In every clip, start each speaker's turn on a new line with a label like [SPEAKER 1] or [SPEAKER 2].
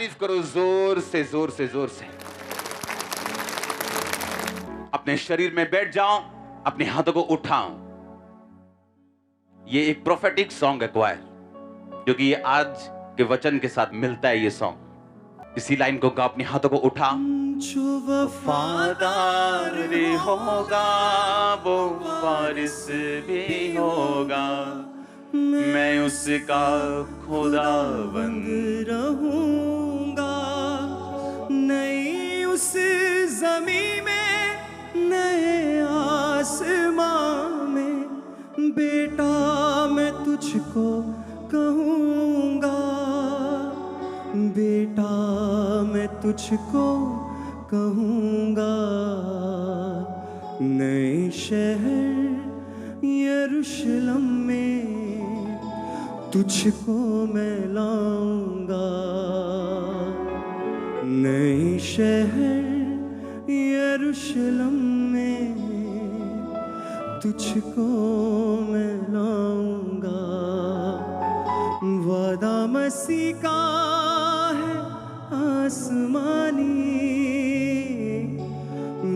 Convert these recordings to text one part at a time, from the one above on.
[SPEAKER 1] तारीफ करो जोर से जोर से जोर से। अपने शरीर में बैठ जाओ, अपने हाथों को उठाओ। ये एक प्रोफेटिक सॉन्ग है क्वायर, क्योंकि ये आज के वचन के साथ मिलता है ये सॉन्ग। इसी लाइन को गा, अपने हाथों को उठा।
[SPEAKER 2] जो वफादार भी होगा वो वारिस भी होगा, मैं उसका खुदाबंद रहूंगा। नई उस ज़मीं में नए आसमां में बेटा मैं तुझको कहूँगा, बेटा मैं तुझको कहूँगा। नए शहर यरूशलेम में तुझको मैं लाऊंगा, नए शहर यरूशलेम में तुझको मैं लाऊंगा। वादा मसीह का है आसमानी,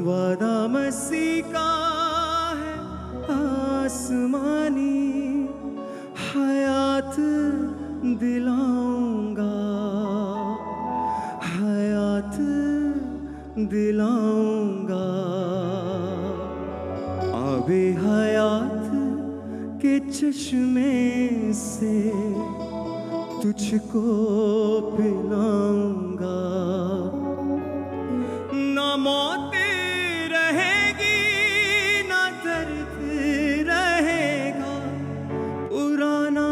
[SPEAKER 2] वादा मसीह का है आसमानी। हयात दिलाऊंगा, हयात दिलाऊंगा। आबे हयात के चश्मे से तुझको पिलाऊंगा। ना मौत रहेगी ना दर्द रहेगा, पुराना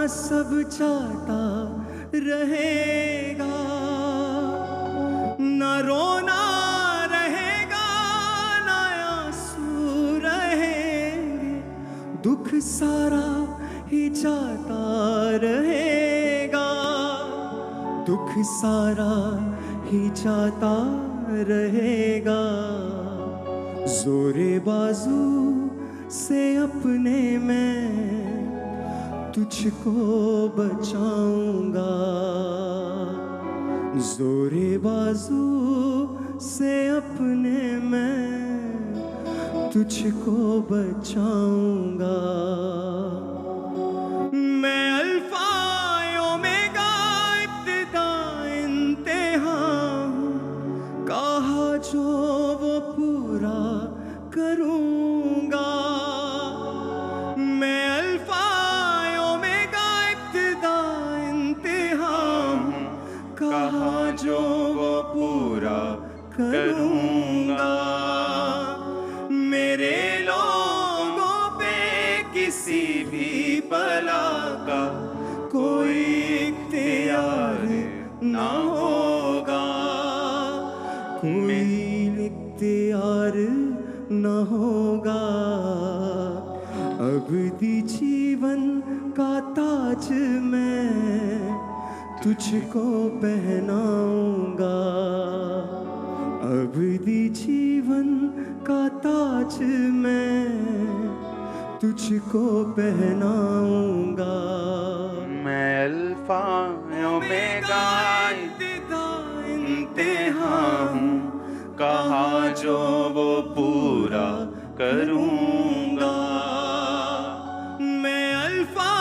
[SPEAKER 2] सब जाता रहेगा। ना रोना रहेगा ना आंसू रहेंगे, दुख सारा ही जाता रहेगा, दुख सारा ही जाता रहेगा। जोरे बाजू से अपने मैं तुझको बचाऊंगा, जोरे बाजू से अपने मैं तुझको बचाऊंगा। मैं अल्फा ओमेगा इब्तिदा इंतहा हूँ, कहा जो वो पूरा करूँगा। मैं अल्फा ओमेगा इब्तिदा इंतहा हूँ, कहा जो वो पूरा करूँगा। मेरे लोगों पे किसी भी बला का कोई इख्तियार ना होगा, कोई इख्तियार ना होगा। अबदी जीवन का ताज मैं तुझको पहनाऊंगा, अबदी जीवन का ताज मैं तुझको पहनाऊंगा।
[SPEAKER 1] मैं अल्फा ओमेगा
[SPEAKER 2] इंतहा हूँ, कहा जो वो पूरा करूँगा। मैं अल्फा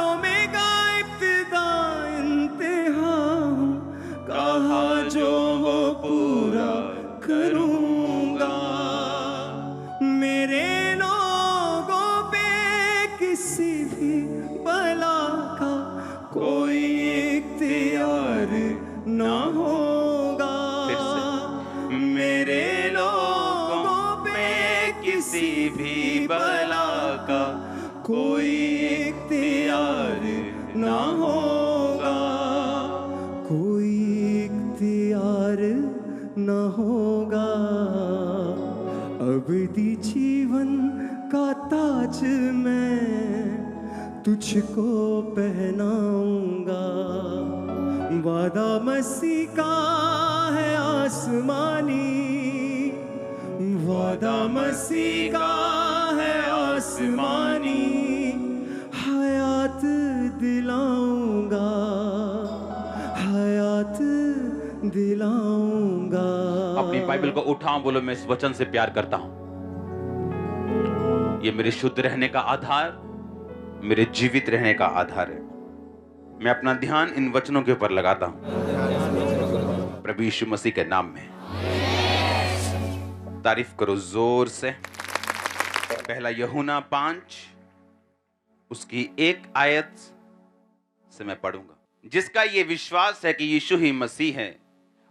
[SPEAKER 2] ओमेगा इब्तिदा इंतहा हूँ, कहा जो वो पूरा करूँगा। मेरे लोगों पे किसी भी बला का कोई इख्तियार ना होगा। मेरे लोगों पे किसी भी बला का कोई इख्तियार ना होगा, कोई इख्तियार ना होगा। अबदी जीवन का ताज मैं तुझको पहनाऊंगा। वादा मसीह का है आसमानी, वादा मसीह का है आसमानी। हयात दिलाऊंगा, हयात दिलाऊंगा।
[SPEAKER 1] अपनी बाइबल को उठाओ, बोलो मैं इस वचन से प्यार करता हूं। ये मेरे शुद्ध रहने का आधार, मेरे जीवित रहने का आधार है। मैं अपना ध्यान इन वचनों के ऊपर लगाता हूं, प्रभु यीशु मसीह के नाम में। तारीफ करो जोर से। पहला यूहन्ना 5 उसकी 1 आयत से मैं पढ़ूंगा। जिसका ये विश्वास है कि यीशु ही मसीह है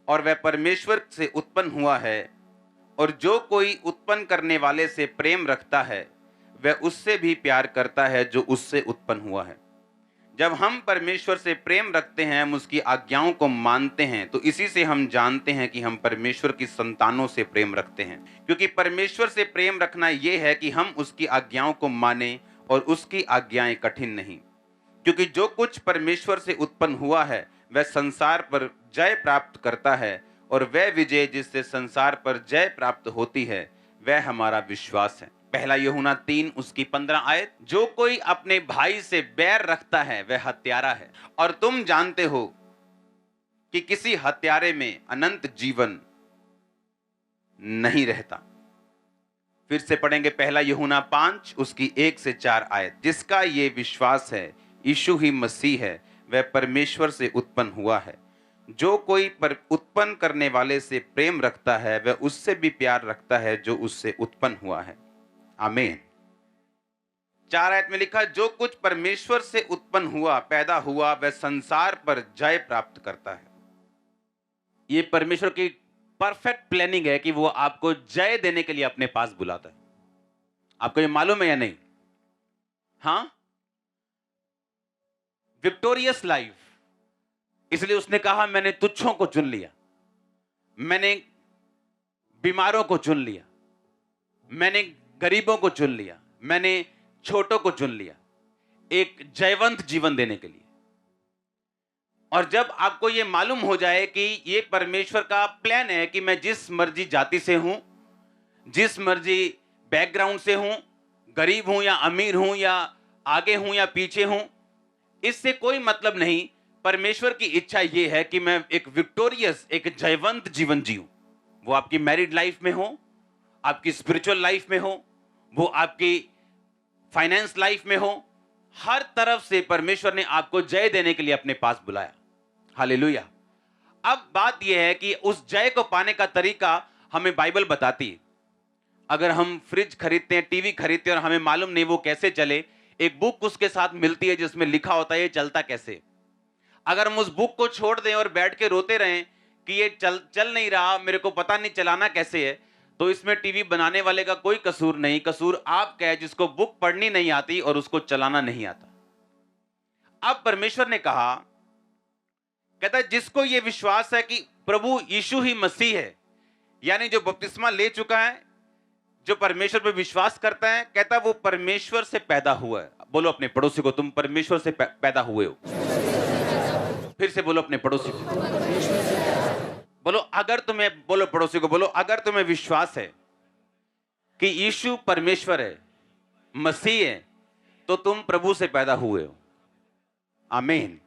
[SPEAKER 1] और वह परमेश्वर से उत्पन्न हुआ है, और जो कोई उत्पन्न करने वाले से प्रेम रखता है वह उससे भी प्यार करता है जो उससे उत्पन्न हुआ है। जब हम परमेश्वर से प्रेम रखते हैं, हम उसकी आज्ञाओं को मानते हैं, तो इसी से हम जानते हैं कि हम परमेश्वर की संतानों से प्रेम रखते हैं। क्योंकि परमेश्वर से प्रेम रखना यह है कि हम उसकी आज्ञाओं को माने और उसकी आज्ञाएं कठिन नहीं। क्योंकि जो कुछ परमेश्वर से उत्पन्न हुआ है वह संसार पर जय प्राप्त करता है, और वह विजय जिससे संसार पर जय प्राप्त होती है वह हमारा विश्वास है। पहला यूहन्ना 3 उसकी 15 आयत। जो कोई अपने भाई से बैर रखता है वह हत्यारा है, और तुम जानते हो कि किसी हत्यारे में अनंत जीवन नहीं रहता। फिर से पढ़ेंगे पहला यूहन्ना 5 उसकी 1 से 4 आयत। जिसका ये विश्वास है यीशु ही मसीह है, वह परमेश्वर से उत्पन्न हुआ है। जो कोई पर उत्पन्न करने वाले से प्रेम रखता है वह उससे भी प्यार रखता है जो उससे उत्पन्न हुआ है। आमीन। 4 आयत में लिखा, जो कुछ परमेश्वर से उत्पन्न हुआ पैदा हुआ वह संसार पर जय प्राप्त करता है। ये परमेश्वर की परफेक्ट प्लानिंग है कि वो आपको जय देने के लिए अपने पास बुलाता है। आपको ये मालूम है या नहीं? हां, विक्टोरियस लाइफ। इसलिए उसने कहा मैंने तुच्छों को चुन लिया, मैंने बीमारों को चुन लिया, मैंने गरीबों को चुन लिया, मैंने छोटों को चुन लिया, एक जयवंत जीवन देने के लिए। और जब आपको यह मालूम हो जाए कि यह परमेश्वर का प्लान है कि मैं जिस मर्जी जाति से हूं, जिस मर्जी बैकग्राउंड से हूं, गरीब हूं या अमीर हूं या आगे हूं या पीछे हूं, इससे कोई मतलब नहीं। परमेश्वर की इच्छा यह है कि मैं एक विक्टोरियस, एक जयवंत जीवन जीऊं। वो आपकी मैरिड लाइफ में हो, आपकी स्पिरिचुअल लाइफ में हो, वो आपकी फाइनेंस लाइफ में हो, हर तरफ से परमेश्वर ने आपको जय देने के लिए अपने पास बुलाया। हालेलुया। अब बात यह है कि उस जय को पाने का तरीका हमें बाइबल बताती है। अगर हम फ्रिज खरीदते हैं, टीवी खरीदते हैं और हमें मालूम नहीं वो कैसे चले, एक बुक उसके साथ मिलती है जिसमें लिखा होता है ये चलता कैसे। अगर हम उस बुक को छोड़ दें और बैठ के रोते रहें कि ये चल नहीं रहा, मेरे को पता नहीं चलाना कैसे है, तो इसमें टीवी बनाने वाले का कोई कसूर नहीं। कसूर आपका है जिसको बुक पढ़नी नहीं आती और उसको चलाना नहीं आता। अब परमेश्वर ने कहा, कहता है जिसको ये विश्वास है कि प्रभु यीशु ही मसीह है, यानी जो बपतिस्मा ले चुका है, जो परमेश्वर पर विश्वास करता है, कहता है वो परमेश्वर से पैदा हुआ है। बोलो अपने पड़ोसी को, तुम परमेश्वर से पैदा हुए हो। फिर से बोलो अपने पड़ोसी को, बोलो अगर तुम्हें, बोलो पड़ोसी को, बोलो अगर तुम्हें विश्वास है कि यीशु परमेश्वर है, मसीह है, तो तुम प्रभु से पैदा हुए हो। आमीन।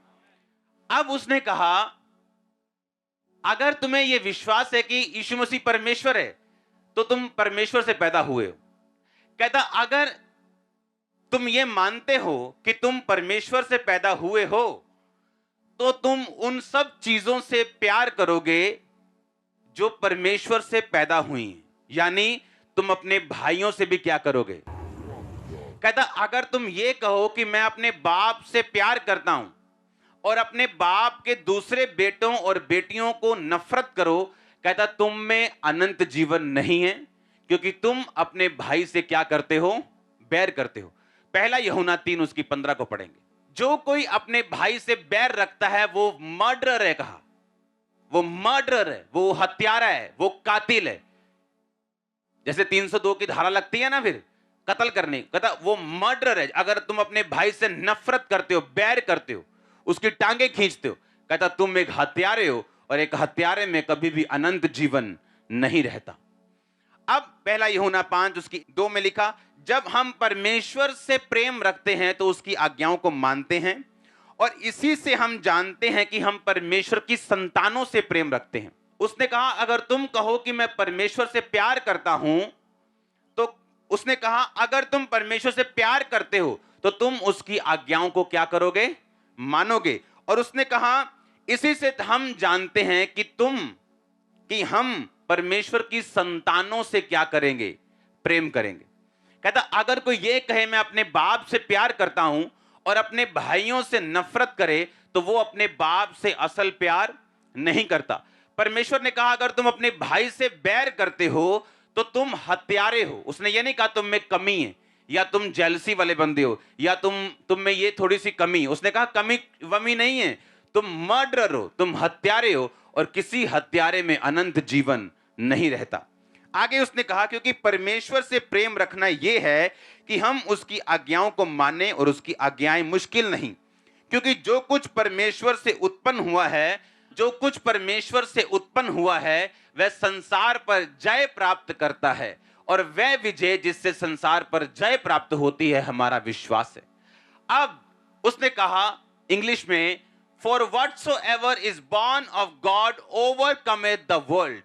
[SPEAKER 1] अब उसने कहा अगर तुम्हें यह विश्वास है कि यीशु मसीह परमेश्वर है तो तुम परमेश्वर से पैदा हुए हो। कहता अगर तुम ये मानते हो कि तुम परमेश्वर से पैदा हुए हो तो तुम उन सब चीजों से प्यार करोगे जो परमेश्वर से पैदा हुई हैं। यानी तुम अपने भाइयों से भी क्या करोगे? कहता अगर तुम ये कहो कि मैं अपने बाप से प्यार करता हूं और अपने बाप के दूसरे बेटों और बेटियों को नफरत करो, कहता तुम में अनंत जीवन नहीं है, क्योंकि तुम अपने भाई से क्या करते हो? बैर करते हो। पहला यूहन्ना 3 उसकी 15 को पढ़ेंगे। जो कोई अपने भाई से बैर रखता है वो मर्डरर है। कहा वो मर्डरर है, वो हत्यारा है, वो कातिल है। जैसे 302 की धारा लगती है ना फिर कत्ल करने, कहता वो मर्डरर है। अगर तुम अपने भाई से नफरत करते हो, बैर करते हो, उसकी टांगे खींचते हो, कहता तुम एक हत्यारे हो, और एक हत्यारे में कभी भी अनंत जीवन नहीं रहता। अब पहला यूहन्ना 5 उसकी 2 में लिखा, जब हम परमेश्वर से प्रेम रखते हैं तो उसकी आज्ञाओं को मानते हैं, और इसी से हम जानते हैं कि हम परमेश्वर की संतानों से प्रेम रखते हैं। उसने कहा अगर तुम कहो कि मैं परमेश्वर से प्यार करता हूं, तो उसने कहा अगर तुम परमेश्वर से प्यार करते हो तो तुम उसकी आज्ञाओं को क्या करोगे? मानोगे। और उसने कहा इसी से हम जानते हैं कि हम परमेश्वर की संतानों से क्या करेंगे? प्रेम करेंगे। कहता अगर कोई ये कहे मैं अपने बाप से प्यार करता हूं और अपने भाइयों से नफरत करे तो वो अपने बाप से असल प्यार नहीं करता। परमेश्वर ने कहा अगर तुम अपने भाई से बैर करते हो तो तुम हत्यारे हो। उसने ये नहीं कहा तुम में कमी है या तुम जेलसी वाले बंदे हो या तुम में ये थोड़ी सी कमी है। उसने कहा कमी वमी नहीं है, तुम मर्डरर हो, तुम हत्यारे हो और किसी हत्यारे में अनंत जीवन नहीं रहता। आगे उसने कहा क्योंकि परमेश्वर से प्रेम रखना यह है कि हम उसकी आज्ञाओं को माने और उसकी आज्ञाएं मुश्किल नहीं, क्योंकि जो कुछ परमेश्वर से उत्पन्न हुआ है वह संसार पर जय प्राप्त करता है और वह विजय जिससे संसार पर जय प्राप्त होती है हमारा विश्वास है। अब उसने कहा इंग्लिश में for whatsoever is born of God overcometh the world.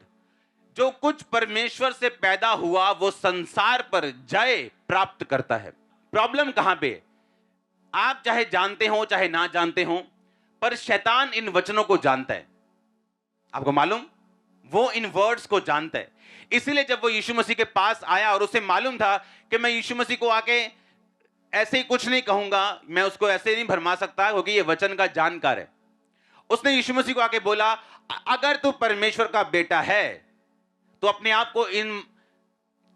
[SPEAKER 1] जो कुछ परमेश्वर से पैदा हुआ वो संसार पर जय प्राप्त करता है। प्रॉब्लम कहां पे? आप चाहे जानते हो चाहे ना जानते हो, पर शैतान इन वचनों को जानता है। आपको मालूम, वो इन वर्ड्स को जानता है। इसीलिए जब वो यीशु मसीह के पास आया और उसे मालूम था कि मैं यीशु मसीह को आके ऐसे ही कुछ नहीं कहूंगा, मैं उसको ऐसे नहीं भरमा सकता क्योंकि ये वचन का जानकार है, उसने यीशु मसीह को आके बोला अगर तू परमेश्वर का बेटा है तो अपने आप को इन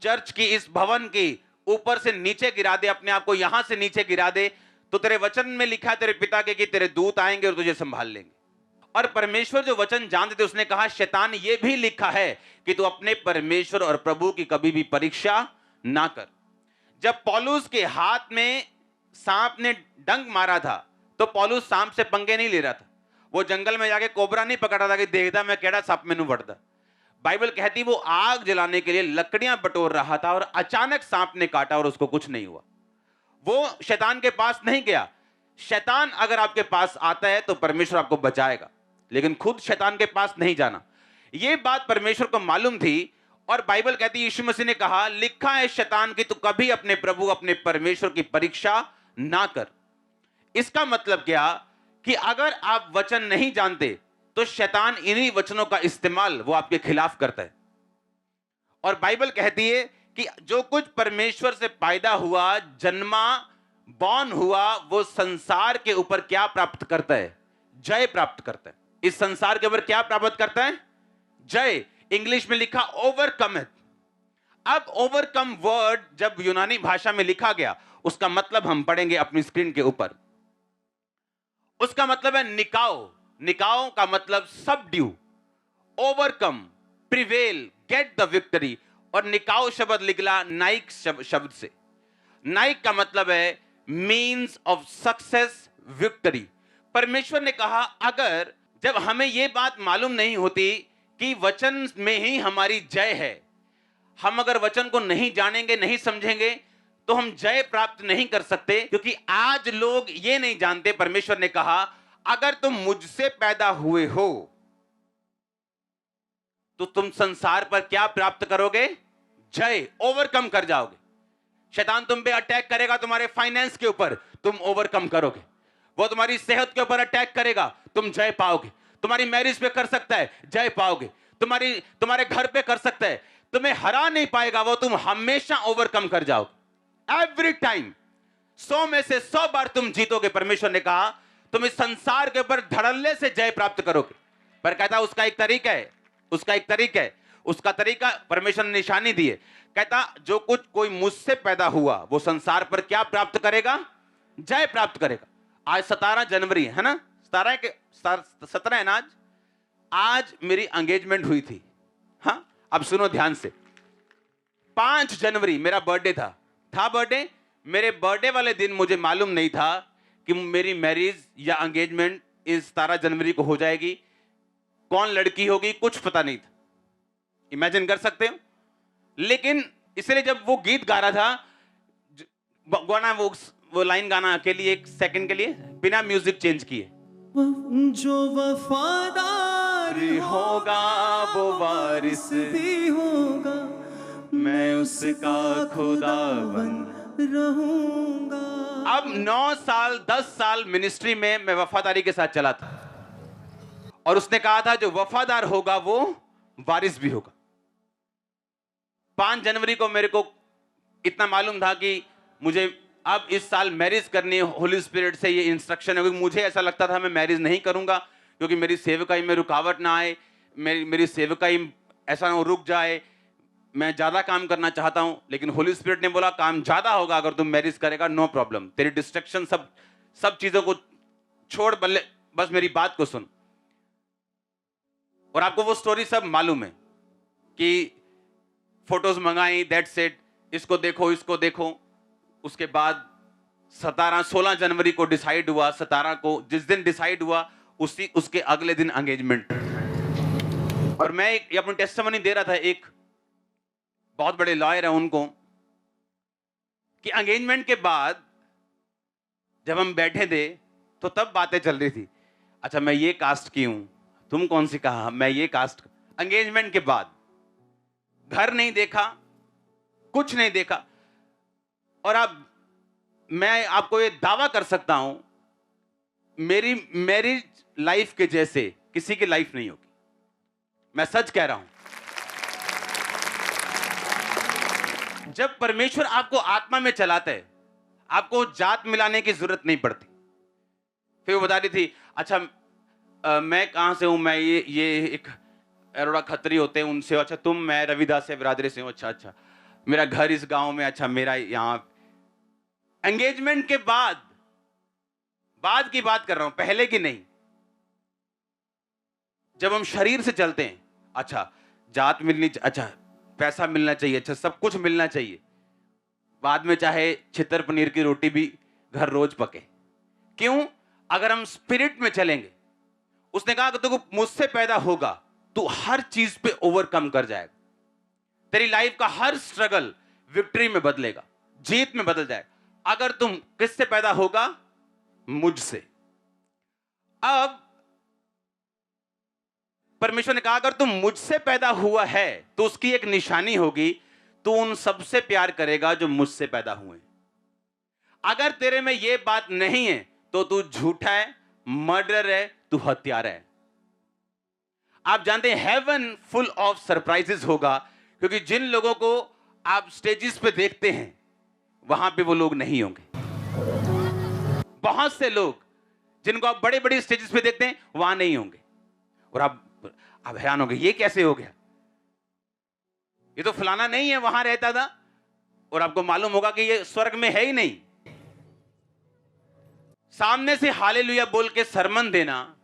[SPEAKER 1] चर्च की इस भवन की ऊपर से नीचे गिरा दे, अपने आप को यहां से नीचे गिरा दे, तो तेरे वचन में लिखा है तेरे पिता के कि तेरे दूत आएंगे और तुझे संभाल लेंगे। और परमेश्वर जो वचन जानते थे उसने कहा शैतान ये भी लिखा है कि तू अपने परमेश्वर और प्रभु की कभी भी परीक्षा ना कर। जब पौलुस के हाथ में सांप ने डंक मारा था तो पौलुस सांप से पंगे नहीं ले रहा था, वो जंगल में जाके कोबरा नहीं पकड़ा था कि देखता मैं केड़ा सांप मैनू वड़दा। बाइबल कहती वो आग जलाने के लिए लकड़ियां बटोर रहा था और अचानक सांप ने काटा और उसको कुछ नहीं हुआ। वो शैतान के पास नहीं गया। शैतान अगर आपके पास आता है तो परमेश्वर आपको बचाएगा, लेकिन खुद शैतान के पास नहीं जाना। यह बात परमेश्वर को मालूम थी और बाइबल कहती है यीशु मसीह ने कहा लिखा है शैतान की तू कभी अपने प्रभु अपने परमेश्वर की परीक्षा ना कर। इसका मतलब क्या कि अगर आप वचन नहीं जानते तो शैतान इन्हीं वचनों का इस्तेमाल वो आपके खिलाफ करता है। और बाइबल कहती है कि जो कुछ परमेश्वर से पैदा हुआ, जन्मा, बॉर्न हुआ, वो संसार के ऊपर क्या प्राप्त करता है? जय प्राप्त करता है। इस संसार के ऊपर क्या प्राप्त करता है? जय। इंग्लिश में लिखा ओवरकम है। अब ओवरकम वर्ड जब यूनानी भाषा में लिखा गया उसका मतलब हम पढ़ेंगे अपनी स्क्रीन के ऊपर। उसका मतलब है निकाओ। निकाओ का मतलब subdue, overcome, prevail, get the victory. और निकाओ शब्द निकला नाइक शब्द से। नाइक का मतलब है मीन्स ऑफ सक्सेस, विक्ट्री। परमेश्वर ने कहा अगर जब हमें यह बात मालूम नहीं होती कि वचन में ही हमारी जय है, हम अगर वचन को नहीं जानेंगे, नहीं समझेंगे तो हम जय प्राप्त नहीं कर सकते। क्योंकि आज लोग ये नहीं जानते, परमेश्वर ने कहा अगर तुम मुझसे पैदा हुए हो तो तुम संसार पर क्या प्राप्त करोगे? जय, ओवरकम कर जाओगे। शैतान तुम पे अटैक करेगा, तुम्हारे फाइनेंस के ऊपर, तुम ओवरकम करोगे। वो तुम्हारी सेहत के ऊपर अटैक करेगा, तुम जय पाओगे। तुम्हारी मैरिज पे कर सकता है, जय पाओगे। तुम्हारे घर पे कर सकता है, तुम्हें हरा नहीं पाएगा वो, तुम हमेशा ओवरकम कर जाओगे। एवरी टाइम 100 में से 100 बार तुम जीतोगे। परमेश्वर ने कहा तुम इस संसार के ऊपर धड़ल्ले से जय प्राप्त करोगे। पर कहता उसका एक तरीका है, उसका तरीका परमेश्वर ने निशानी दी है। कहता जो कुछ कोई मुझसे पैदा हुआ वो संसार पर क्या प्राप्त करेगा? जय प्राप्त करेगा। आज 17 जनवरी है ना, 17 है ना आज मेरी एंगेजमेंट हुई थी। हाँ, अब सुनो ध्यान से। 5 जनवरी मेरा बर्थडे था बर्थडे। मेरे बर्थडे वाले दिन मुझे मालूम नहीं था कि मेरी मैरिज या एंगेजमेंट इस 17 जनवरी को हो जाएगी। कौन लड़की होगी कुछ पता नहीं था। इमेजिन कर सकते हो। लेकिन इसलिए जब वो गीत गा रहा था, गाना वो लाइन गाना के लिए, एक सेकंड के लिए बिना म्यूजिक चेंज किए।
[SPEAKER 2] जो वफादार
[SPEAKER 1] होगा वो वारिस
[SPEAKER 2] भी होगा, मैं उसका खुदाबंद रहूंगा।
[SPEAKER 1] अब 9 साल 10 साल मिनिस्ट्री में मैं वफादारी के साथ चला था, और उसने कहा था जो वफादार होगा वो वारिस भी होगा। 5 जनवरी को मेरे को इतना मालूम था कि मुझे अब इस साल मैरिज करनी है, होली स्पिरिट से ये इंस्ट्रक्शन है। क्योंकि मुझे ऐसा लगता था मैं मैरिज नहीं करूंगा क्योंकि मेरी सेवकाई में रुकावट ना आए, मेरी सेवकाई ऐसा ना रुक जाए, मैं ज्यादा काम करना चाहता हूं। लेकिन होली स्पिरिट ने बोला काम ज्यादा होगा अगर तुम मैरिज करेगा, नो प्रॉब्लम, तेरी डिस्ट्रक्शन सब चीजों को छोड़, बस मेरी बात को सुन। और आपको वो स्टोरी सब मालूम है कि फोटोज मंगाई, दैट्स इट, इसको देखो। उसके बाद 16 जनवरी को डिसाइड हुआ, 17 को जिस दिन डिसाइड हुआ उसके अगले दिन एंगेजमेंट। और मैं अपनी टेस्टिमनी दे रहा था, एक बहुत बड़े लॉयर है उनको, कि एंगेजमेंट के बाद जब हम बैठे थे तो तब बातें चल रही थी, अच्छा मैं ये कास्ट की हूं, तुम कौन सी कहा, मैं ये कास्ट। एंगेजमेंट के बाद घर नहीं देखा, कुछ नहीं देखा। और अब मैं आपको ये दावा कर सकता हूं मेरी मैरिज लाइफ के जैसे किसी की लाइफ नहीं होगी, मैं सच कह रहा हूं। जब परमेश्वर आपको आत्मा में चलाता है, आपको जात मिलाने की जरूरत नहीं पड़ती। फिर वो बता रही थी, अच्छा मैं कहां से हूं, मैं ये एक अरोड़ा खत्री होते हैं उनसे, अच्छा तुम, मैं रविदास से बिरादरी से हूं, अच्छा मेरा घर इस गांव में, अच्छा मेरा यहां। एंगेजमेंट के बाद की बात कर रहा हूं, पहले की नहीं। जब हम शरीर से चलते हैं, अच्छा जात मिलनी, अच्छा पैसा मिलना चाहिए, अच्छा सब कुछ मिलना चाहिए, बाद में चाहे छितर पनीर की रोटी भी घर रोज पके। क्यों? अगर हम स्पिरिट में चलेंगे, उसने कहा कि तू मुझसे पैदा होगा, तू हर चीज पे ओवरकम कर जाएगा, तेरी लाइफ का हर स्ट्रगल विक्ट्री में बदलेगा, जीत में बदल जाएगा। अगर तुम किससे पैदा होगा? मुझसे। अब परमेश्वर ने कहा अगर तुम मुझसे पैदा हुआ है तो उसकी एक निशानी होगी, तू उन सबसे प्यार करेगा जो मुझसे पैदा हुए। अगर तेरे में यह बात नहीं है तो तू झूठा है, मर्डर है, तू हत्यारा है। आप जानते हैं हेवन फुल ऑफ सरप्राइजेस होगा, क्योंकि जिन लोगों को आप स्टेजेस पे देखते हैं वहां पे वो लोग नहीं होंगे। बहुत से लोग जिनको आप बड़े बड़े स्टेजेस पे देखते हैं वहां नहीं होंगे, और आप हैरान होंगे ये कैसे हो गया, ये तो फलाना नहीं है, वहां रहता था। और आपको मालूम होगा कि ये स्वर्ग में है ही नहीं। सामने से हालेलुया बोल के सरमन देना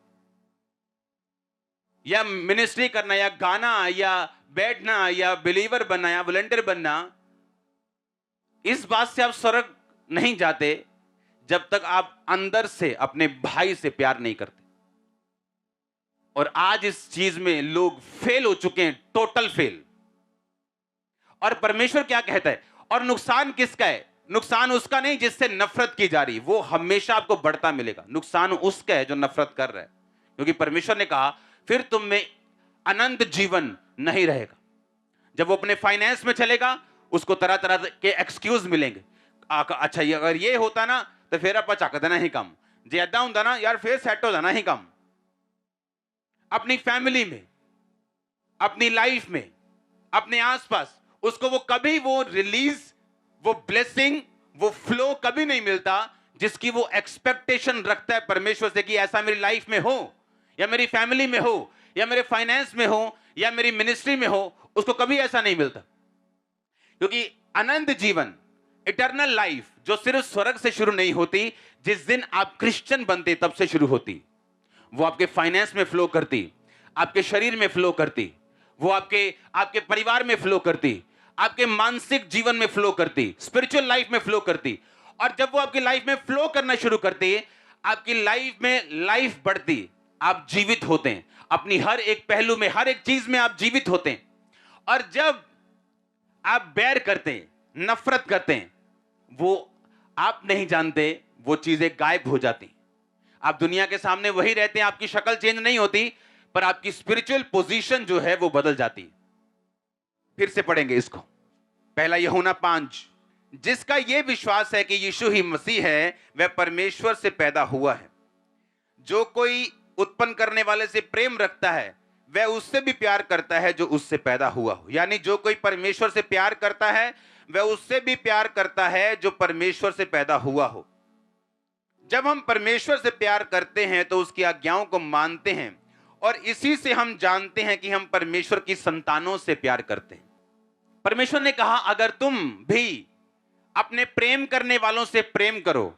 [SPEAKER 1] या मिनिस्ट्री करना या गाना या बैठना या बिलीवर बनना या वॉलंटियर बनना, इस बात से आप स्वर्ग नहीं जाते जब तक आप अंदर से अपने भाई से प्यार नहीं करते। और आज इस चीज में लोग फेल हो चुके हैं, टोटल फेल। और परमेश्वर क्या कहता है? और नुकसान किसका है? नुकसान उसका नहीं जिससे नफरत की जा रही, वो हमेशा आपको बढ़ता मिलेगा। नुकसान उसका है जो नफरत कर रहा है, क्योंकि परमेश्वर ने कहा फिर तुम में अनंत जीवन नहीं रहेगा। जब वो अपने फाइनेंस में चलेगा उसको तरह तरह के एक्सक्यूज मिलेंगे। अच्छा ये अगर ये होता ना तो फिर आप चक देना ही कम, जे ऐदा होंदा ना यार फिर सेट हो जाना ही कम। अपनी फैमिली में, अपनी लाइफ में, अपने आसपास उसको वो कभी वो रिलीज, वो ब्लेसिंग, वो फ्लो कभी नहीं मिलता जिसकी वो एक्सपेक्टेशन रखता है परमेश्वर से कि ऐसा मेरी लाइफ में हो या मेरी फैमिली में हो या मेरे फाइनेंस में हो या मेरी मिनिस्ट्री में हो। उसको कभी ऐसा नहीं मिलता, क्योंकि अनंत जीवन, इटर्नल लाइफ जो सिर्फ स्वर्ग से शुरू नहीं होती, जिस दिन आप क्रिश्चियन बनते तब से शुरू होती। वो आपके फाइनेंस में फ्लो करती, आपके शरीर में फ्लो करती, वो आपके परिवार में फ्लो करती, आपके मानसिक जीवन में फ्लो करती, स्पिरिचुअल लाइफ में फ्लो करती। और जब वो आपकी लाइफ में फ्लो करना शुरू करती है, आपकी लाइफ में लाइफ बढ़ती, आप जीवित होते हैं, अपनी हर एक पहलू में, हर एक चीज में आप जीवित होते हैं। और जब आप बैर करते हैं, नफरत करते हैं, वो आप नहीं जानते वो चीजें गायब हो जाती। आप दुनिया के सामने वही रहते हैं, आपकी शक्ल चेंज नहीं होती, पर आपकी स्पिरिचुअल पोजीशन जो है वो बदल जाती है। फिर से पढ़ेंगे इसको। पहला यूहन्ना 5, जिसका यह विश्वास है कि यीशु ही मसीह है, वह परमेश्वर से पैदा हुआ है। जो कोई उत्पन्न करने वाले से प्रेम रखता है, वह उससे भी प्यार करता है जो उससे पैदा हुआ हो। यानी जो कोई परमेश्वर से प्यार करता है, वह उससे भी प्यार करता है जो परमेश्वर से पैदा हुआ हो। जब हम परमेश्वर से प्यार करते हैं तो उसकी आज्ञाओं को मानते हैं, और इसी से हम जानते हैं कि हम परमेश्वर की संतानों से प्यार करते हैं। परमेश्वर ने कहा, अगर तुम भी अपने प्रेम करने वालों से प्रेम करो,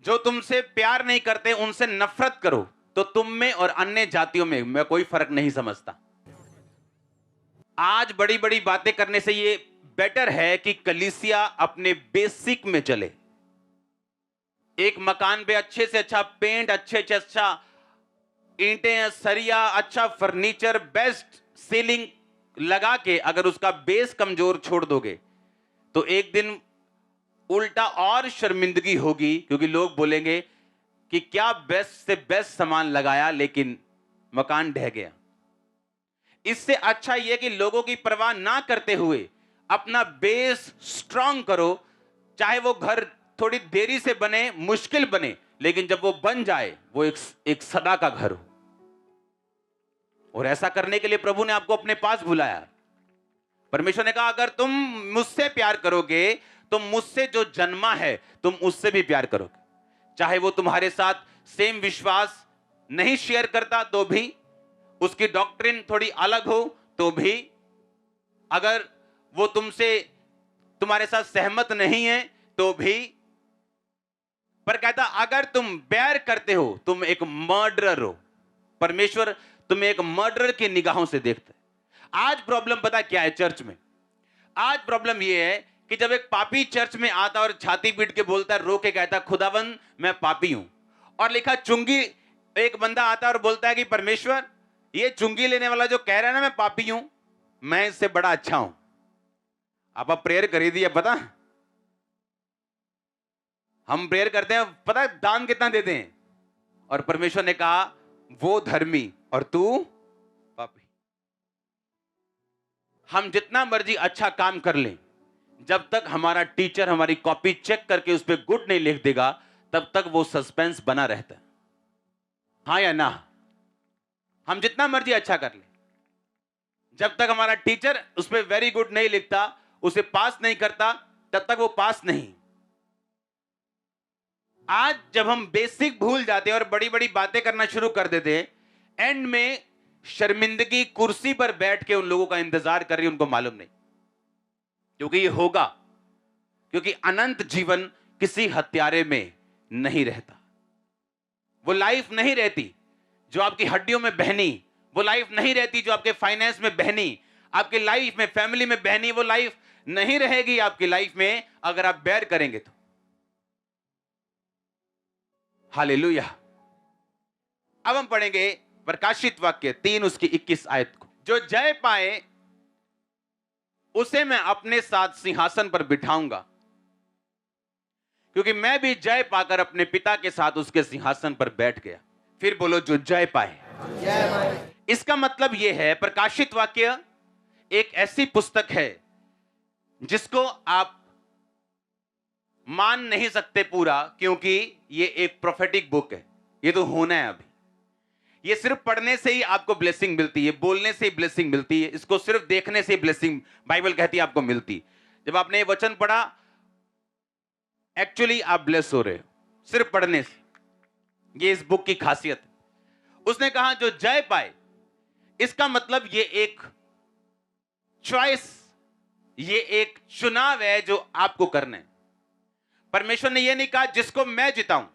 [SPEAKER 1] जो तुमसे प्यार नहीं करते उनसे नफरत करो, तो तुम में और अन्य जातियों में मैं कोई फर्क नहीं समझता। आज बड़ी बड़ी बातें करने से ये बेटर है कि कलीसिया अपने बेसिक में चले। एक मकान पे अच्छे से अच्छा पेंट, अच्छे से अच्छा ईंटें, सरिया, अच्छा फर्नीचर, बेस्ट सीलिंग लगा के अगर उसका बेस कमजोर छोड़ दोगे तो एक दिन उल्टा और शर्मिंदगी होगी, क्योंकि लोग बोलेंगे कि क्या बेस्ट से बेस्ट सामान लगाया लेकिन मकान ढह गया। इससे अच्छा यह कि लोगों की परवाह ना करते हुए अपना बेस स्ट्रांग करो, चाहे वो घर थोड़ी देरी से बने, मुश्किल बने, लेकिन जब वो बन जाए वो एक सदा का घर हो। और ऐसा करने के लिए प्रभु ने आपको अपने पास बुलाया। परमेश्वर ने कहा, अगर तुम मुझसे प्यार करोगे तो मुझसे जो जन्मा है तुम उससे भी प्यार करोगे। चाहे वो तुम्हारे साथ सेम विश्वास नहीं शेयर करता तो भी, उसकी डॉक्ट्रिन थोड़ी अलग हो तो भी, अगर वो तुम्हारे साथ सहमत नहीं है तो भी, पर कहता अगर तुम बैर करते हो तुम एक मर्डरर हो। परमेश्वर तुम्हें एक मर्डरर की निगाहों से देखता है। आज प्रॉब्लम पता क्या है चर्च में? आज प्रॉब्लम यह है कि जब एक पापी चर्च में आता और छाती पीट के बोलता है, रो के कहता, खुदावन मैं पापी हूं, और लिखा चुंगी, एक बंदा आता है और बोलता है कि परमेश्वर ये चुंगी लेने वाला जो कह रहा है ना मैं पापी हूं, मैं इससे बड़ा अच्छा हूं। आप प्रेयर करी दी है, पता हम प्रेयर करते हैं, पता दान कितना देते हैं, और परमेश्वर ने कहा वो धर्मी और तू पापी। हम जितना मर्जी अच्छा काम कर लें, जब तक हमारा टीचर हमारी कॉपी चेक करके उस पर गुड नहीं लिख देगा, तब तक वो सस्पेंस बना रहता है। हाँ या ना? हम जितना मर्जी अच्छा कर लें, जब तक हमारा टीचर उस पर वेरी गुड नहीं लिखता, उसे पास नहीं करता, तब तक वो पास नहीं। आज जब हम बेसिक भूल जाते हैं और बड़ी बड़ी बातें करना शुरू कर देते हैं, एंड में शर्मिंदगी कुर्सी पर बैठ के उन लोगों का इंतजार कर रही है, उनको मालूम नहीं। क्योंकि ये होगा, क्योंकि अनंत जीवन किसी हत्यारे में नहीं रहता। वो लाइफ नहीं रहती जो आपकी हड्डियों में बहनी, वो लाइफ नहीं रहती जो आपके फाइनेंस में बहनी, आपकी लाइफ में, फैमिली में बहनी, वो लाइफ नहीं रहेगी आपकी लाइफ में अगर आप बैर करेंगे तो। हालेलुया। अब हम पढ़ेंगे प्रकाशित वाक्य 3 उसकी 21 आयत को। जो जय पाए उसे मैं अपने साथ सिंहासन पर बिठाऊंगा, क्योंकि मैं भी जय पाकर अपने पिता के साथ उसके सिंहासन पर बैठ गया। फिर बोलो, जो जय पाए। इसका मतलब यह है, प्रकाशित वाक्य एक ऐसी पुस्तक है जिसको आप मान नहीं सकते पूरा, क्योंकि यह एक प्रोफेटिक बुक है। यह तो होना है अभी। ये सिर्फ पढ़ने से ही आपको ब्लेसिंग मिलती है, बोलने से ही ब्लेसिंग मिलती है, इसको सिर्फ देखने से ही ब्लेसिंग बाइबल कहती है आपको मिलती। जब आपने ये वचन पढ़ा, एक्चुअली आप ब्लेस हो रहे हो सिर्फ पढ़ने से। ये इस बुक की खासियत है। उसने कहा जो जय पाए, इसका मतलब ये एक चॉइस, ये एक चुनाव है जो आपको करना है। परमेश्वर ने यह नहीं कहा जिसको मैं जिताऊं,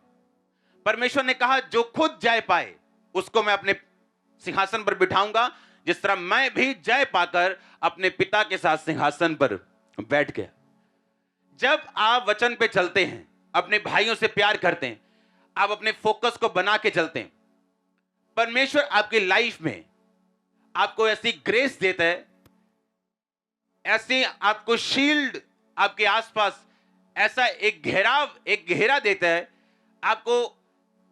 [SPEAKER 1] परमेश्वर ने कहा जो खुद जय पाए उसको मैं अपने सिंहासन पर बिठाऊंगा, जिस तरह मैं भी जय पाकर अपने पिता के साथ सिंहासन पर बैठ गया। जब आप वचन पे चलते हैं, अपने भाइयों से प्यार करते हैं, आप अपने फोकस को बना के चलते हैं, परमेश्वर आपकी लाइफ में आपको ऐसी ग्रेस देता है, ऐसी आपको शील्ड आपके आसपास, ऐसा एक घेरा देता है, आपको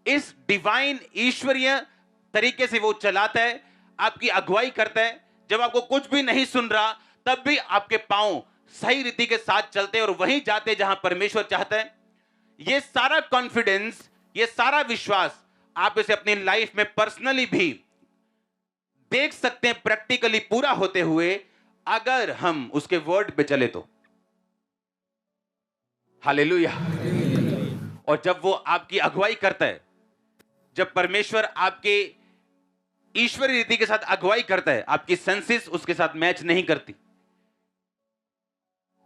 [SPEAKER 1] इस डिवाइन ईश्वरीय तरीके से वो चलाता है, आपकी अगुवाई करता है। जब आपको कुछ भी नहीं सुन रहा तब भी आपके पांव सही रीति के साथ चलते हैं और वहीं जाते जहां परमेश्वर चाहता है। ये सारा कॉन्फिडेंस, ये सारा विश्वास आप इसे अपनी लाइफ में पर्सनली भी देख सकते हैं प्रैक्टिकली पूरा होते हुए, अगर हम उसके वर्ड पे चले तो। हालेलुया। और जब वो आपकी अगुवाई करता है, जब परमेश्वर आपके ईश्वरी रीति के साथ अगुवाई करता है, आपकी सेंसेस उसके साथ मैच नहीं करती।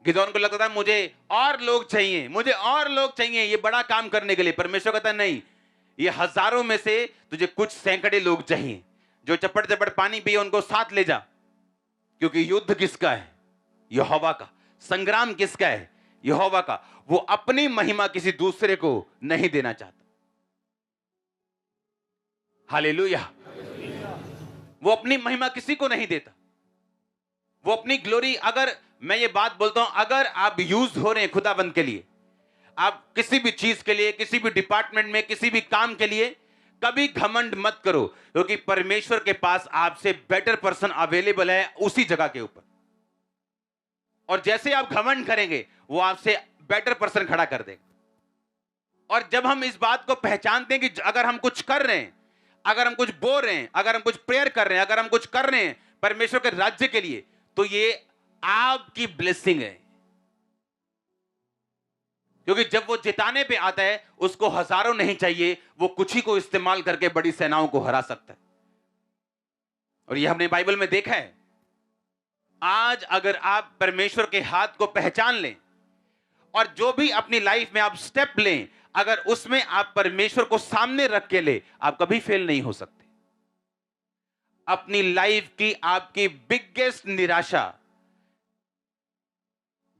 [SPEAKER 1] गिदोन को लगता था मुझे और लोग चाहिए, मुझे और लोग चाहिए ये बड़ा काम करने के लिए। परमेश्वर कहता है नहीं, ये हजारों में से तुझे कुछ सैकड़े लोग चाहिए जो चपड़ चपड़ पानी पिए, उनको साथ ले जा। क्योंकि युद्ध किसका है? यहोवा का। संग्राम किसका है? यहोवा का। वो अपनी महिमा किसी दूसरे को नहीं देना चाहता। हालेलुया। वो अपनी महिमा किसी को नहीं देता। वो अपनी ग्लोरी, अगर मैं ये बात बोलता हूं, अगर आप यूज हो रहे हैं खुदाबंद के लिए, आप किसी भी चीज के लिए, किसी भी डिपार्टमेंट में, किसी भी काम के लिए, कभी घमंड मत करो, क्योंकि परमेश्वर के पास आपसे बेटर पर्सन अवेलेबल है उसी जगह के ऊपर। और जैसे आप घमंड करेंगे वो आपसे बेटर पर्सन खड़ा कर देगा। और जब हम इस बात को पहचानते हैं कि अगर हम कुछ कर रहे हैं, अगर हम कुछ बोल रहे हैं, अगर हम कुछ प्रेयर कर रहे हैं, अगर हम कुछ कर रहे हैं परमेश्वर के राज्य के लिए, तो ये आपकी ब्लेसिंग है। क्योंकि जब वो जिताने पे आता है, उसको हजारों नहीं चाहिए, वो कुछ ही को इस्तेमाल करके बड़ी सेनाओं को हरा सकता है। और ये हमने बाइबल में देखा है। आज अगर आप परमेश्वर के हाथ को पहचान लें और जो भी अपनी लाइफ में आप स्टेप लें, अगर उसमें आप परमेश्वर को सामने रख के ले, आप कभी फेल नहीं हो सकते। अपनी लाइफ की आपकी बिगेस्ट निराशा,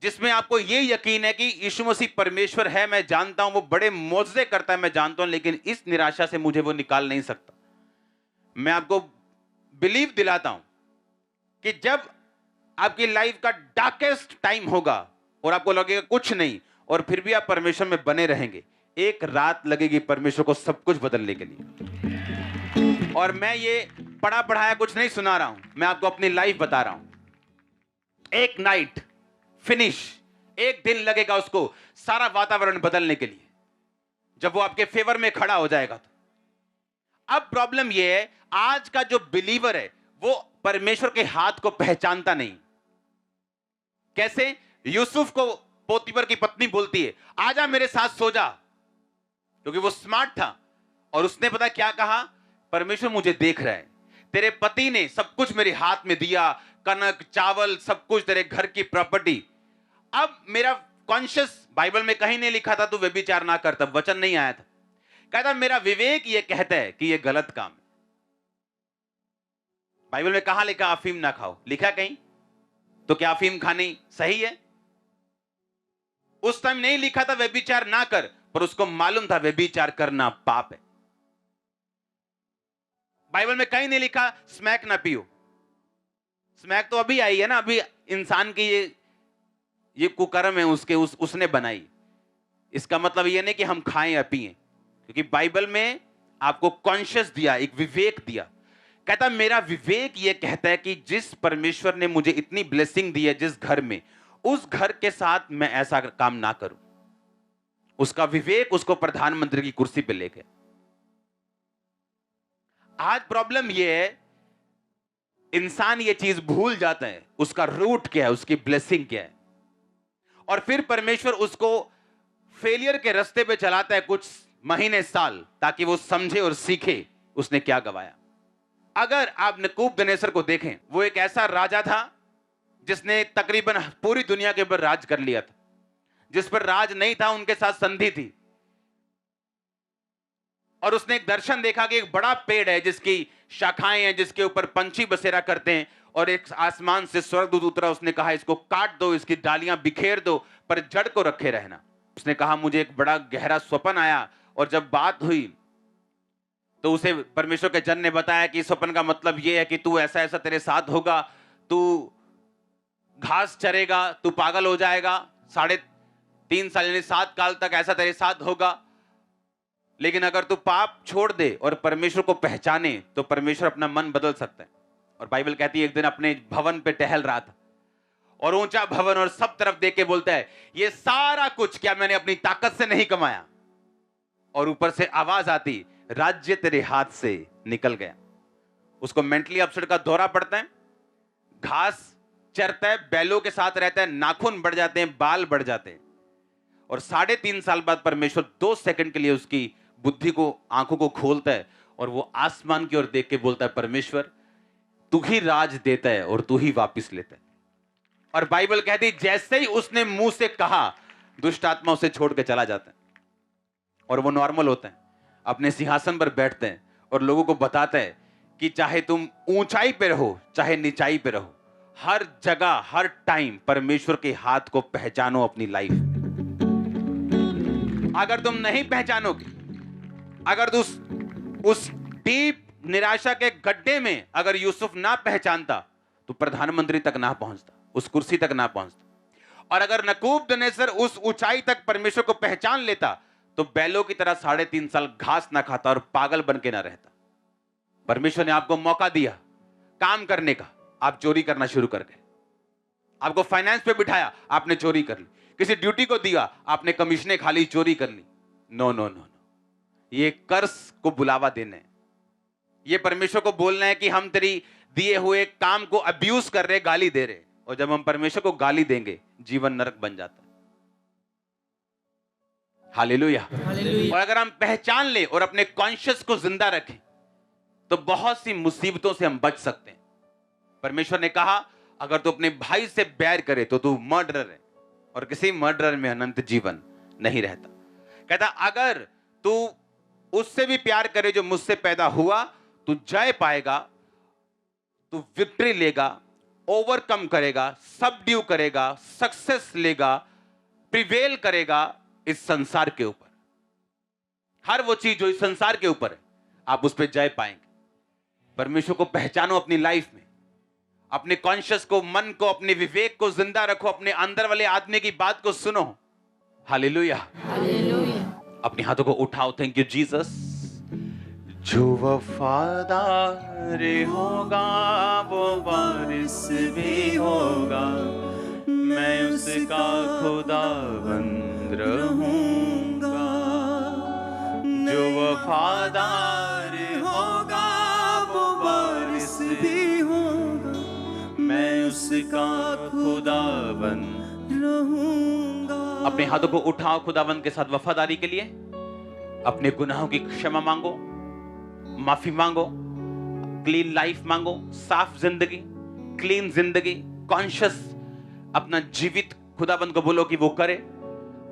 [SPEAKER 1] जिसमें आपको यह यकीन है कि यीशु मसीह परमेश्वर है, मैं जानता हूं वो बड़े मौजज़े करता है, मैं जानता हूं, लेकिन इस निराशा से मुझे वो निकाल नहीं सकता। मैं आपको बिलीव दिलाता हूं कि जब आपकी लाइफ का डार्केस्ट टाइम होगा और आपको लगेगा कुछ नहीं, और फिर भी आप परमेश्वर में बने रहेंगे, एक रात लगेगी परमेश्वर को सब कुछ बदलने के लिए। और मैं ये पढ़ा पढ़ाया कुछ नहीं सुना रहा हूं, मैं आपको अपनी लाइफ बता रहा हूं। एक नाइट फिनिश, एक दिन लगेगा उसको सारा वातावरण बदलने के लिए, जब वो आपके फेवर में खड़ा हो जाएगा। तो अब प्रॉब्लम ये है, आज का जो बिलीवर है वो परमेश्वर के हाथ को पहचानता नहीं। कैसे? यूसुफ को पोतीफर की पत्नी बोलती है आजा मेरे साथ सो जा, क्योंकि वो स्मार्ट था और उसने पता क्या कहा, परमेश्वर मुझे देख रहा है, तेरे पति ने सब कुछ मेरे हाथ में दिया, कनक चावल सब कुछ, तेरे घर की प्रॉपर्टी। अब मेरा कॉन्शियस, बाइबल में कहीं नहीं लिखा था तू व्यभिचार ना कर, तब वचन नहीं आया था। कहता मेरा विवेक ये कहता है कि ये गलत काम है। बाइबल में कहां लिखा अफीम ना खाओ? लिखा कहीं? तो क्या अफीम खानी सही है? उस टाइम नहीं लिखा था व्यभिचार ना कर, पर उसको मालूम था व्यभिचार करना पाप है। बाइबल में कहीं नहीं लिखा स्मैक ना पियो। स्मैक तो अभी आई है ना, अभी इंसान की ये कुकर्म है उसने बनाई। इसका मतलब ये नहीं कि हम खाएं या पिएं, क्योंकि बाइबल में आपको कॉन्शियस दिया, एक विवेक दिया। कहता मेरा विवेक ये कहता है कि जिस परमेश्वर ने मुझे इतनी ब्लेसिंग दी है जिस घर में, उस घर के साथ मैं ऐसा काम ना करूं। उसका विवेक उसको प्रधानमंत्री की कुर्सी पे ले गया। आज प्रॉब्लम ये है, इंसान ये चीज भूल जाता है उसका रूट क्या है, उसकी ब्लेसिंग क्या है, और फिर परमेश्वर उसको फेलियर के रास्ते पे चलाता है कुछ महीने साल, ताकि वो समझे और सीखे उसने क्या गवाया। अगर आप नबूकदनेस्सर को देखें, वो एक ऐसा राजा था जिसने तकरीबन पूरी दुनिया के ऊपर राज कर लिया था। जिस पर राज नहीं था उनके साथ संधि थी। और उसने एक दर्शन देखा कि एक बड़ा पेड़ है जिसकी शाखाएं हैं, जिसके ऊपर पंछी बसेरा करते हैं, और एक आसमान से स्वर्गदूत उतरा। उसने कहा इसको काट दो, इसकी डालियां बिखेर दो, पर जड़ को रखे रहना। उसने कहा मुझे एक बड़ा गहरा स्वप्न आया, और जब बात हुई तो उसे परमेश्वर के जन ने बताया कि स्वप्न का मतलब यह है कि तू ऐसा ऐसा तेरे साथ होगा, तू घास चरेगा, तू पागल हो जाएगा, 3.5 साल यानी 7 काल तक ऐसा तेरे साथ होगा। लेकिन अगर तू पाप छोड़ दे और परमेश्वर को पहचाने तो परमेश्वर अपना मन बदल सकता है। और बाइबल कहती है एक दिन अपने भवन पे टहल रहा था और ऊंचा भवन और सब तरफ देख के बोलता है ये सारा कुछ क्या मैंने अपनी ताकत से नहीं कमाया। और ऊपर से आवाज आती राज्य तेरे हाथ से निकल गया। उसको मेंटली अपसेट का दौरा पड़ता है, घास चरता है, बैलों के साथ रहता है, नाखून बढ़ जाते हैं, बाल बढ़ जाते हैं। और 3.5 साल बाद परमेश्वर 2 सेकंड के लिए उसकी बुद्धि को, आंखों को खोलता है और वो आसमान की ओर देख के बोलता है परमेश्वर तू ही राज देता है और तू ही वापिस लेता है। और बाइबल कहती जैसे ही उसने मुंह से कहा दुष्ट आत्मा उसे छोड़ के चला जाता है और वो नॉर्मल होता है, अपने सिंहासन पर बैठते हैं और लोगों को बताता है कि चाहे तुम ऊंचाई पे रहो चाहे नीचाई पे रहो, हर जगह हर टाइम परमेश्वर के हाथ को पहचानो अपनी लाइफ। अगर तुम नहीं पहचानोगे, अगर उस डीप निराशा के गड्ढे में अगर यूसुफ ना पहचानता तो प्रधानमंत्री तक ना पहुंचता, उस कुर्सी तक ना पहुंचता। और अगर नबूकदनेस्सर उस ऊंचाई तक परमेश्वर को पहचान लेता तो बैलों की तरह 3.5 साल घास ना खाता और पागल बन के ना रहता। परमेश्वर ने आपको मौका दिया काम करने का, आप चोरी करना शुरू कर गए। आपको फाइनेंस पे बिठाया, आपने चोरी कर ली। किसी ड्यूटी को दिया, आपने कमीशनें खा ली, चोरी कर ली। नो नो नो नो, ये कर्स को बुलावा देना है। ये परमेश्वर को बोलना है कि हम तेरी दिए हुए काम को अब्यूज कर रहे, गाली दे रहे। और जब हम परमेश्वर को गाली देंगे जीवन नरक बन जाता है। हालेलुया। और अगर हम पहचान ले और अपने कॉन्शियस को जिंदा रखें तो बहुत सी मुसीबतों से हम बच सकते हैं। परमेश्वर ने कहा अगर तू अपने भाई से बैर करे तो तू मर्डरर है और किसी मर्डरर में अनंत जीवन नहीं रहता। कहता अगर तू उससे भी प्यार करे जो मुझसे पैदा हुआ, तू जय पाएगा, तू विक्ट्री लेगा, ओवरकम करेगा, सबड्यू करेगा, सक्सेस लेगा, प्रिवेल करेगा इस संसार के ऊपर। हर वो चीज जो इस संसार के ऊपर है आप उस पर जय पाएंगे। परमेश्वर को पहचानो अपनी लाइफ में, अपने कॉन्शियस को, मन को, अपने विवेक को जिंदा रखो, अपने अंदर वाले आदमी की बात को सुनो। हालेलुया। अपने हाथों को उठाओ। Thank you Jesus. जो वफादार होगा वो वारिस भी होगा, मैं उसका खुदाबंद रहूंगा। जो वफादार होगा वो वारिस भी होगा, मैं उसका खुदाबंद रहूंगा। अपने हाथों को उठाओ खुदाबंद के साथ वफादारी के लिए। अपने गुनाहों की क्षमा मांगो, माफी मांगो, क्लीन लाइफ मांगो, साफ जिंदगी, क्लीन जिंदगी, कॉन्शियस अपना जीवित खुदाबंद को बोलो कि वो करे।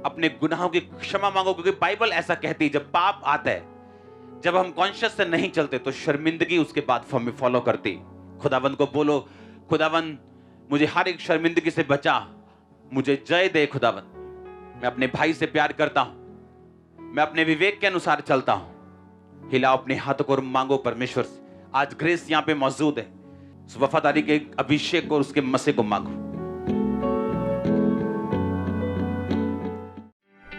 [SPEAKER 1] अपने गुनाहों की क्षमा मांगो क्योंकि बाइबल ऐसा कहती है जब पाप आता है, जब हम कॉन्शियस से नहीं चलते तो शर्मिंदगी उसके बाद फॉलो करती। खुदाबंद को बोलो खुदाबंद मुझे हर एक शर्मिंदगी से बचा, मुझे जय दे खुदाबंद। मैं अपने भाई से प्यार करता हूं, मैं अपने विवेक के अनुसार चलता हूं। हिलाओ अपने हाथों को और मांगो परमेश्वर से। आज ग्रेस यहां पे मौजूद है, उस वफादारी के अभिषेक और उसके मसे को मांगो।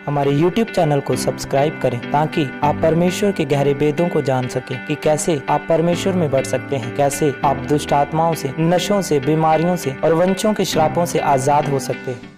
[SPEAKER 3] हमारे YouTube चैनल को सब्सक्राइब करें ताकि आप परमेश्वर के गहरे भेदों को जान सकें कि कैसे आप परमेश्वर में बढ़ सकते हैं, कैसे आप दुष्ट आत्माओं से, नशों से, बीमारियों से और वंशों के श्रापों से आजाद हो सकते हैं।